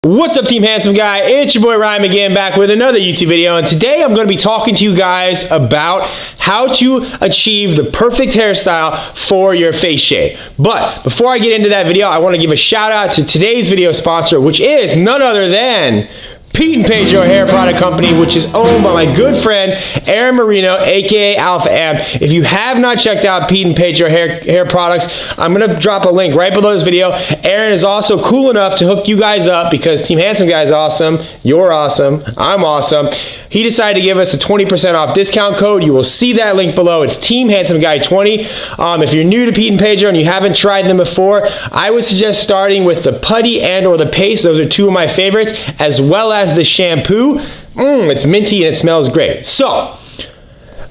What's up, Team Handsome Guy? It's your boy Ryan Magin back with another YouTube video, and today I'm going to be talking to you guys about how to achieve the perfect hairstyle for your face shape. But before I get into that video, I want to give a shout out to today's video sponsor, which is none other than Pete & Pedro Hair Product Company, which is owned by my good friend Aaron Marino, aka Alpha M. If you have not checked out Pete & Pedro hair products, I'm going to drop a link right below this video. Aaron is also cool enough to hook you guys up because Team Handsome Guy is awesome, you're awesome, I'm awesome. He decided to give us a 20% off discount code. You will see that link below. It's Team Handsome Guy 20. If you're new to Pete & Pedro and you haven't tried them before, I would suggest starting with the putty and or the paste. Those are two of my favorites, as well as the shampoo. It's minty and it smells great. So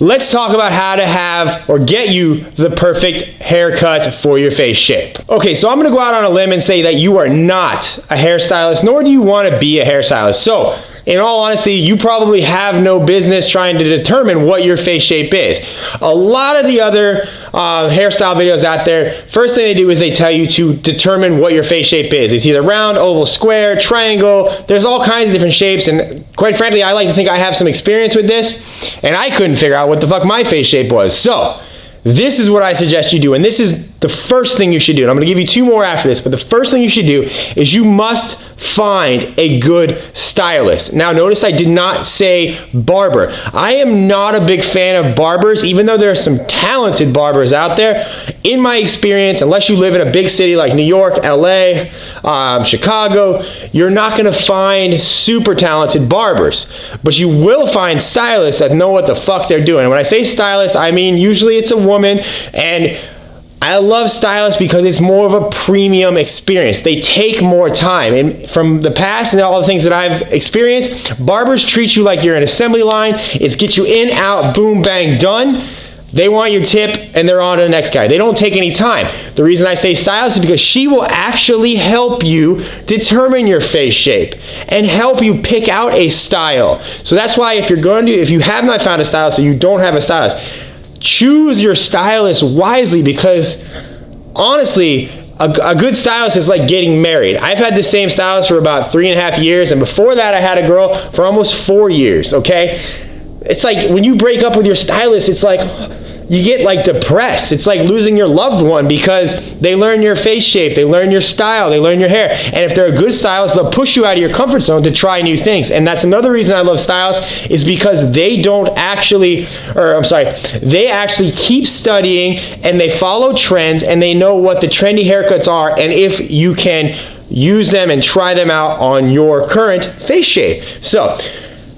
let's talk about how to have or get you the perfect haircut for your face shape. Okay, so I'm gonna go out on a limb and say that you are not a hairstylist, nor do you want to be a hairstylist. So in all honesty, you probably have no business trying to determine what your face shape is. A lot of the other hairstyle videos out there, first thing they do is they tell you to determine what your face shape is. It's either round, oval, square, triangle. There's all kinds of different shapes, and quite frankly, I like to think I have some experience with this, and I couldn't figure out what the fuck my face shape was. So this is what I suggest you do, and this is the first thing you should do. And I'm going to give you two more after this, but the first thing you should do is you must find a good stylist. Now notice I did not say barber. I am not a big fan of barbers, even though there are some talented barbers out there. In my experience, unless you live in a big city like New York, LA, Chicago, you're not going to find super talented barbers, but you will find stylists that know what the fuck they're doing. And when I say stylist, I mean usually it's a woman, and I love stylists because it's more of a premium experience. They take more time. And from the past and all the things that I've experienced, barbers treat you like you're an assembly line. It's get you in, out, boom, bang, done. They want your tip and they're on to the next guy. They don't take any time. The reason I say stylist is because she will actually help you determine your face shape and help you pick out a style. So that's why if you have not found a stylist or you don't have a stylist, choose your stylist wisely, because honestly, a good stylist is like getting married. I've had the same stylist for about 3.5 years, and before that I had a girl for almost 4 years, okay? It's like when you break up with your stylist, it's like you get like depressed. It's like losing your loved one because they learn your face shape, they learn your style, they learn your hair. And if they're a good stylist, they'll push you out of your comfort zone to try new things. And that's another reason I love stylists, is because they actually keep studying and they follow trends and they know what the trendy haircuts are and if you can use them and try them out on your current face shape. So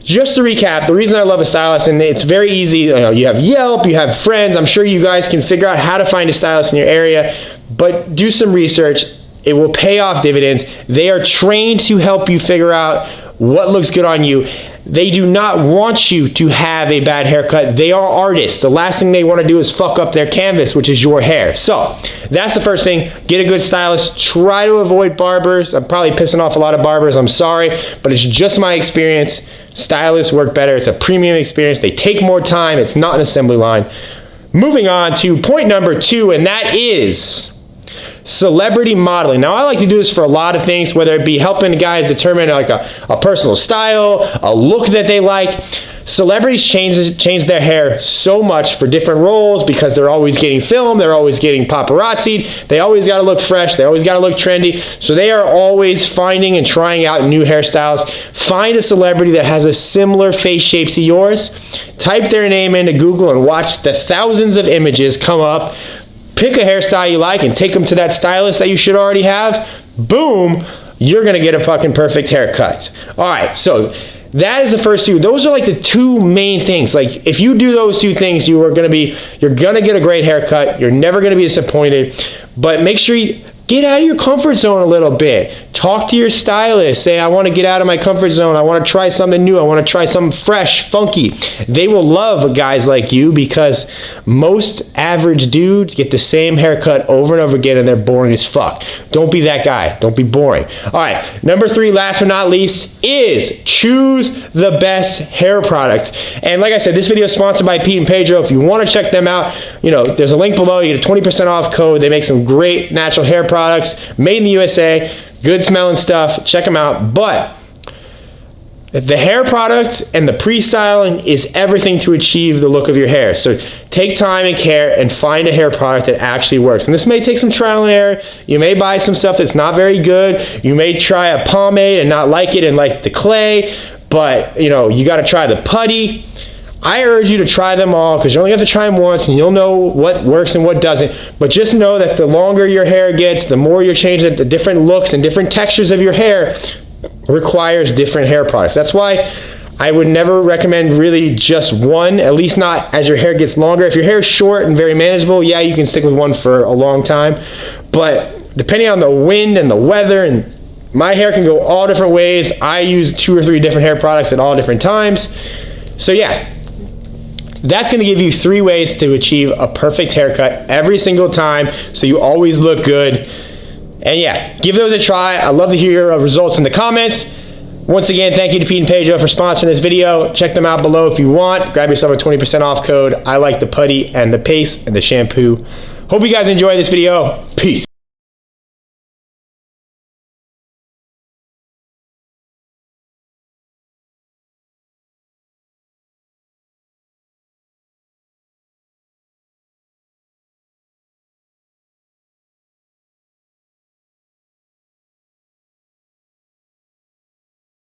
just to recap, the reason I love a stylist, and it's very easy, you have Yelp, you have friends, I'm sure you guys can figure out how to find a stylist in your area, but do some research. It will pay off dividends. They are trained to help you figure out what looks good on you. They do not want you to have a bad haircut. They are artists. The last thing they want to do is fuck up their canvas, which is your hair. So that's the first thing. Get a good stylist. Try to avoid barbers. I'm probably pissing off a lot of barbers. I'm sorry, but it's just my experience. Stylists work better. It's a premium experience. They take more time. It's not an assembly line. Moving on to point number 2, and that is celebrity modeling. Now I like to do this for a lot of things, whether it be helping guys determine like a personal style, a look that they like. Celebrities change their hair so much for different roles because they're always getting filmed, they're always getting paparazzi'd, they always got to look fresh, they always got to look trendy, so they are always finding and trying out new hairstyles. Find a celebrity that has a similar face shape to yours, type their name into Google and watch the thousands of images come up. Pick a hairstyle you like and take them to that stylist that you should already have. Boom, you're gonna get a fucking perfect haircut. All right, so that is the first two. Those are like the two main things. Like if you do those two things, you're gonna get a great haircut. You're never gonna be disappointed. But make sure you get out of your comfort zone a little bit. Talk to your stylist. Say, I want to get out of my comfort zone. I want to try something new. I want to try something fresh, funky. They will love guys like you because most average dudes get the same haircut over and over again and they're boring as fuck. Don't be that guy. Don't be boring. All right, number 3, last but not least, is choose the best hair product. And like I said, this video is sponsored by Pete & Pedro. If you want to check them out, there's a link below. You get a 20% off code. They make some great natural hair products made in the USA. good smelling stuff. Check them out. But the hair product and the pre-styling is everything to achieve the look of your hair. So take time and care and find a hair product that actually works. And this may take some trial and error. You may buy some stuff that's not very good. You may try a pomade and not like it and like the clay, but you know, you got to try the putty. I urge you to try them all because you only have to try them once and you'll know what works and what doesn't. But just know that the longer your hair gets, the more you're changing the different looks and different textures of your hair requires different hair products. That's why I would never recommend really just one, at least not as your hair gets longer. If your hair is short and very manageable, yeah, you can stick with one for a long time. But depending on the wind and the weather, and my hair can go all different ways. I use 2 or 3 different hair products at all different times. So yeah, that's going to give you 3 ways to achieve a perfect haircut every single time so you always look good. And yeah, give those a try. I'd love to hear your results in the comments. Once again, thank you to Pete and Pedro for sponsoring this video. Check them out below if you want. Grab yourself a 20% off code. I like the putty and the paste and the shampoo. Hope you guys enjoy this video. Peace.